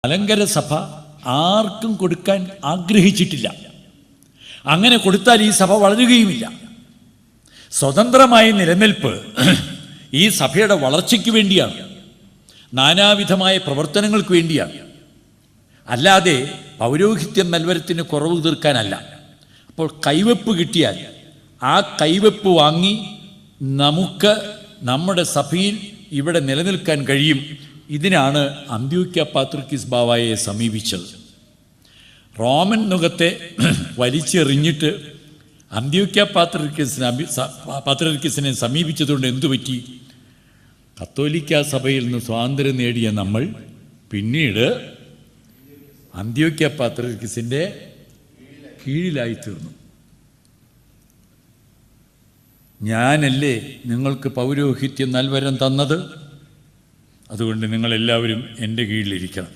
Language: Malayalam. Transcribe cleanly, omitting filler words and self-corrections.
മലങ്കര സഭ ആർക്കും കൊടുക്കാൻ ആഗ്രഹിച്ചിട്ടില്ല. അങ്ങനെ കൊടുത്താൽ ഈ സഭ വളരുകയുമില്ല. സ്വതന്ത്രമായ നിലനിൽപ്പ് ഈ സഭയുടെ വളർച്ചയ്ക്ക് വേണ്ടിയാണ്, നാനാവിധമായ പ്രവർത്തനങ്ങൾക്ക് വേണ്ടിയാണ്, അല്ലാതെ പൗരോഹിത്യം നൽവരത്തിന് കുറവ് തീർക്കാനല്ല. അപ്പോൾ കൈവെപ്പ് കിട്ടിയാൽ ആ കൈവെപ്പ് വാങ്ങി നമുക്ക് നമ്മുടെ സഭയിൽ ഇവിടെ നിലനിൽക്കാൻ കഴിയും. ഇതിനാണ് അന്ത്യോക്യ പാത്രിക്കീസ് ബാവായെ സമീപിച്ചത്. റോമൻ നുഖത്തെ വലിച്ചെറിഞ്ഞിട്ട് അന്ത്യോക്യ പാത്രിക്കീസിനെ സമീപിച്ചതുകൊണ്ട് എന്തു പറ്റി? കത്തോലിക്ക സഭയിൽ നിന്ന് സ്വാതന്ത്ര്യം നേടിയ നമ്മൾ പിന്നീട് അന്ത്യോക്യ പാത്രിക്കീസിൻ്റെ കീഴിലായിത്തീർന്നു. ഞാനല്ലേ നിങ്ങൾക്ക് പൗരോഹിത്യം നൽവരം തന്നത്, അതുകൊണ്ട് നിങ്ങളെല്ലാവരും എൻ്റെ കീഴിലിരിക്കണം.